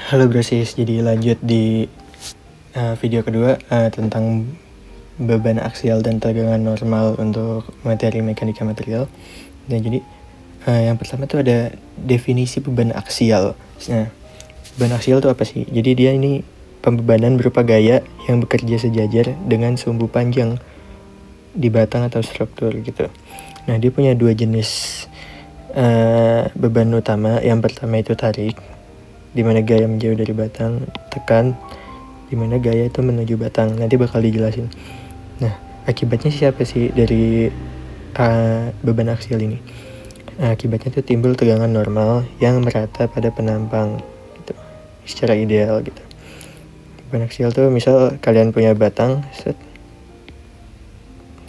Halo Brosis, jadi lanjut di video kedua tentang beban aksial dan tegangan normal untuk materi mekanika material. Nah jadi yang pertama tuh ada definisi beban aksial. Nah, beban aksial itu apa sih? Jadi dia ini pembebanan berupa gaya yang bekerja sejajar dengan sumbu panjang di batang atau struktur gitu. Nah dia punya dua jenis beban utama. Yang pertama itu tarik, di mana gaya menjauh dari batang, tekan, di mana gaya itu menuju batang. Nanti bakal dijelasin. Nah, akibatnya siapa sih dari beban aksial ini? Akibatnya itu timbul tegangan normal yang merata pada penampang gitu, secara ideal gitu. Beban aksial tuh misal kalian punya batang,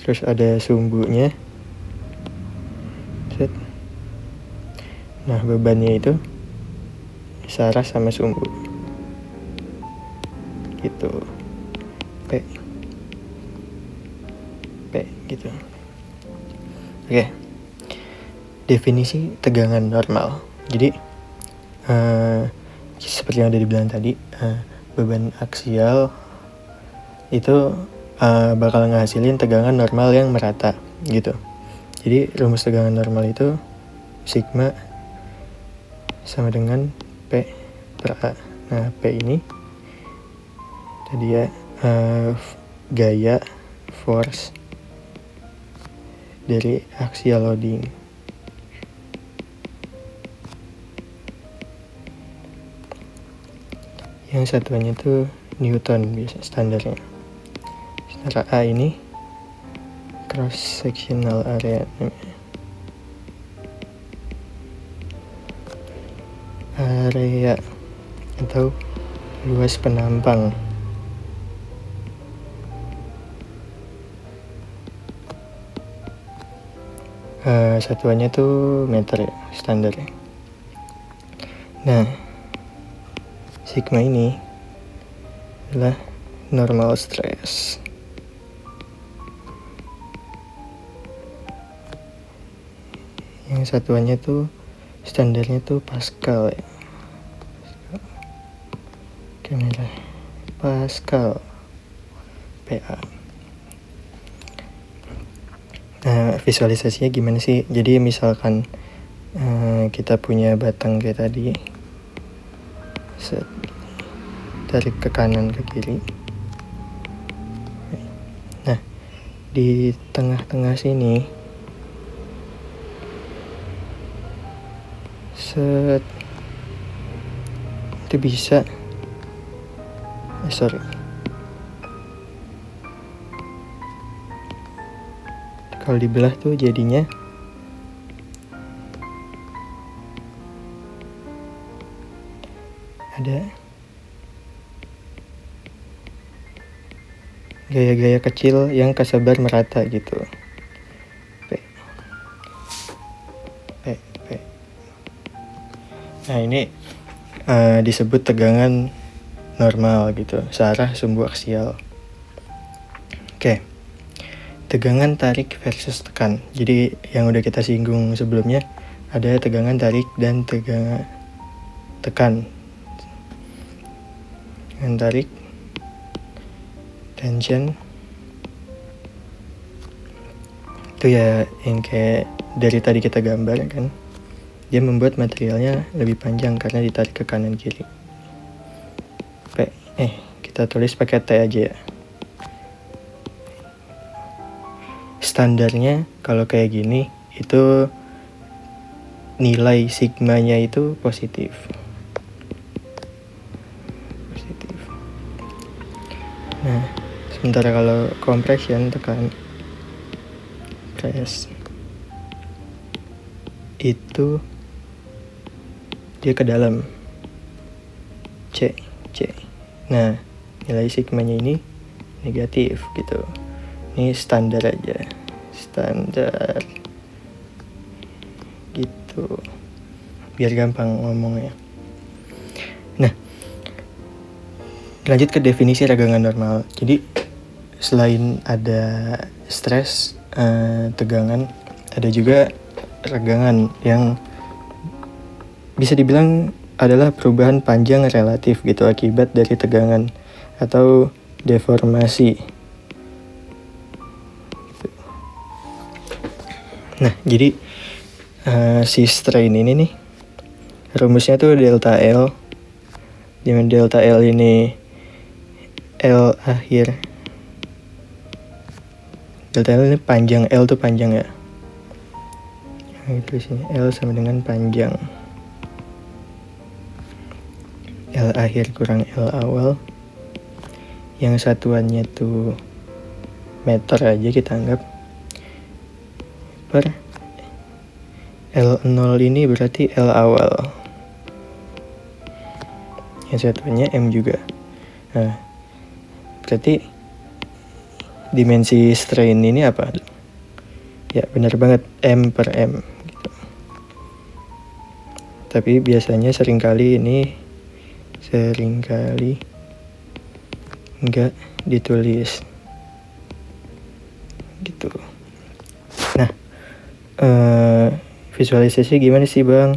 terus ada sumbunya, nah bebannya itu searah sama sumbu gitu, P gitu. Oke. Definisi tegangan normal. Jadi seperti yang udah dibilang tadi, beban aksial itu bakal ngehasilin tegangan normal yang merata gitu. Jadi rumus tegangan normal itu sigma sama dengan P per A. Nah, P ini tadi ya gaya, force dari axial loading. Yang satuannya tuh Newton biasa standarnya. Sementara A ini cross sectional area atau luas penampang. Satuannya tuh meter ya, standar ya. Nah, sigma ini adalah normal stress. Yang satuannya tuh standarnya tuh Pascal ya. Pascal PA. Nah, visualisasinya gimana sih? Jadi misalkan kita punya batang kayak tadi, tarik ke kanan ke kiri. Nah, di tengah-tengah sini itu bisa kalau dibelah tuh jadinya ada gaya-gaya kecil yang kesebar merata gitu. P. Nah ini disebut tegangan normal gitu, searah sumbu aksial. Oke. Tegangan tarik versus tekan. Jadi yang udah kita singgung sebelumnya, ada tegangan tarik dan tegangan tekan. Tegangan tarik, tension, itu ya yang kayak dari tadi kita gambar kan, dia membuat materialnya lebih panjang karena ditarik ke kanan kiri. Kita tulis pakai T aja ya. Standarnya kalau kayak gini itu nilai sigmanya itu positif. Nah, sementara kalau compression tekan press itu dia ke dalam C. Nah, nilai sigmanya ini negatif gitu. Ini standar aja, standar gitu, biar gampang ngomongnya. Nah, lanjut ke definisi tegangan normal. Jadi selain ada stres, tegangan, ada juga tegangan yang bisa dibilang adalah perubahan panjang relatif gitu akibat dari tegangan atau deformasi. Nah, jadi si strain ini nih rumusnya tuh delta L, dimana delta L ini L akhir, delta L ini panjang, L tuh panjang ya, itu sini L sama dengan panjang, L akhir kurang L awal, yang satuannya tuh meter aja kita anggap, per L0 ini berarti L awal, yang satuannya M juga. Nah, berarti dimensi strain ini apa? Ya benar banget, M per M gitu. Tapi biasanya seringkali nggak ditulis gitu. Nah, visualisasi gimana sih Bang?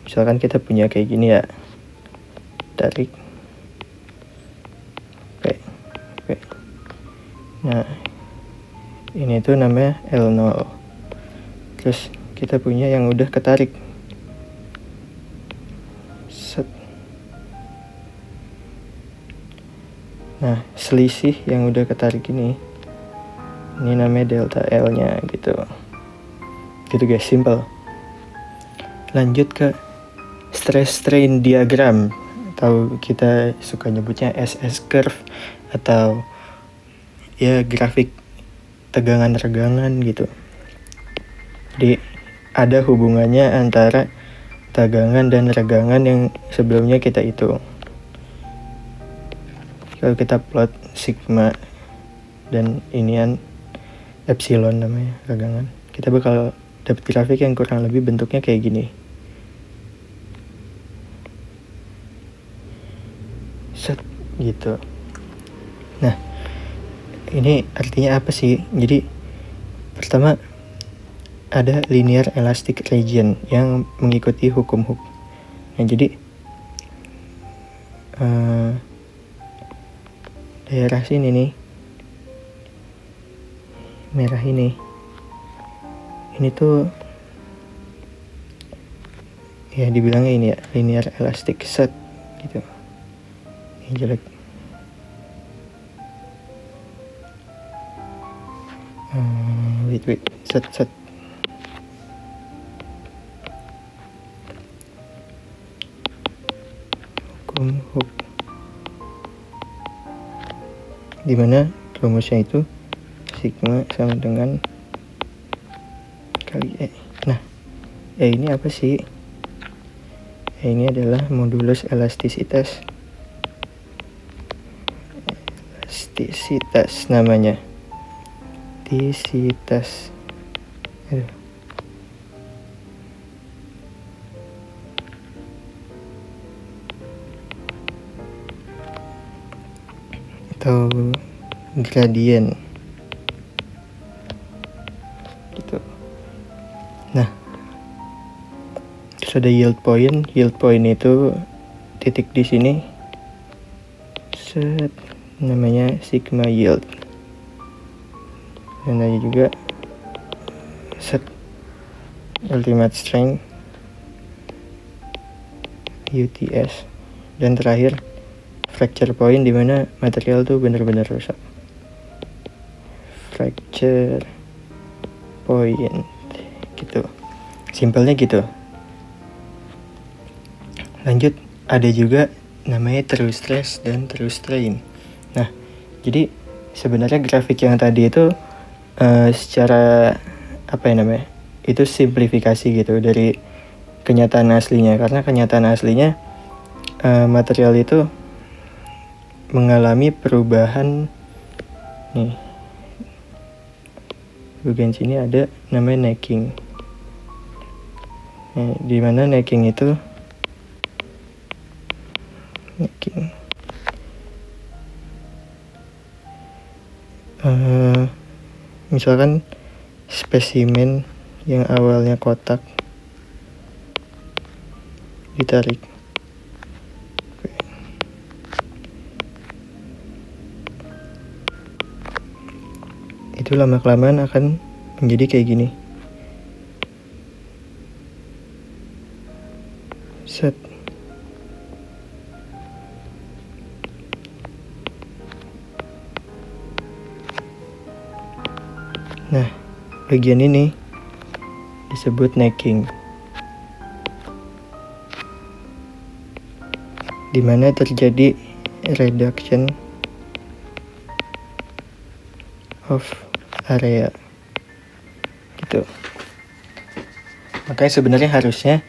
Misalkan kita punya kayak gini ya, tarik, oke. Nah, ini tuh namanya L0. Terus kita punya yang udah ketarik. Set. Nah, selisih yang udah ketarik ini namanya delta L-nya gitu. Gitu guys, simple. Lanjut ke stress strain diagram, atau kita suka nyebutnya SS curve, atau ya grafik tegangan-regangan gitu. Jadi ada hubungannya antara tegangan dan regangan yang sebelumnya kita hitung. Kalau kita plot sigma dan inian epsilon namanya regangan, kita bakal dapat grafik yang kurang lebih bentuknya kayak gini. Set gitu. Nah, ini artinya apa sih? Jadi pertama ada linear elastic region yang mengikuti hukum Hooke. Nah, jadi daerah sini nih, merah ini tuh ya dibilangnya ini ya linear elastic set gitu. Ini jelek. Wait, set. Hukum Hooke. Dimana rumusnya itu sigma sama dengan kali E. Nah, E ini apa sih? E ini adalah modulus elastisitas. Elastisitas namanya. Elastisitas. Atau gradien gitu. Nah, terus ada yield point itu titik di sini, set, namanya sigma yield, dan ada juga set ultimate strength UTS, dan terakhir fracture point, di mana material tuh benar-benar rusak. Fracture point gitu, simpelnya gitu. Lanjut, ada juga namanya true stress dan true strain. Nah, jadi sebenarnya grafik yang tadi itu secara apa ya namanya, itu simplifikasi gitu dari kenyataan aslinya, karena kenyataan aslinya material itu mengalami perubahan. Nih, bagian sini ada namanya necking. Nah, di mana necking itu misalkan spesimen yang awalnya kotak ditarik. Oke. Itu lama-kelamaan akan menjadi kayak gini. Set. Nah, bagian ini disebut necking, di mana terjadi reduction of area gitu. Makanya sebenarnya harusnya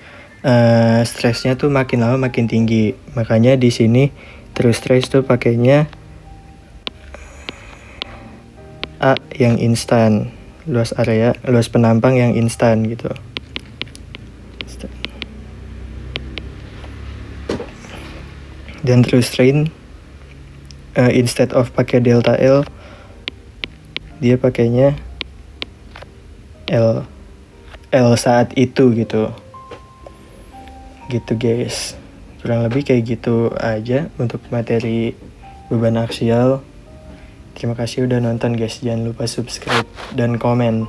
stresnya tuh makin lama makin tinggi. Makanya di sini terus stress tuh pakainya A yang instan, luas area, luas penampang yang instan gitu. Dan terus strain instead of pakai delta L, dia pakainya L saat itu gitu. Gitu guys. Kurang lebih kayak gitu aja untuk materi beban aksial. Terima kasih udah nonton guys. Jangan lupa subscribe dan komen.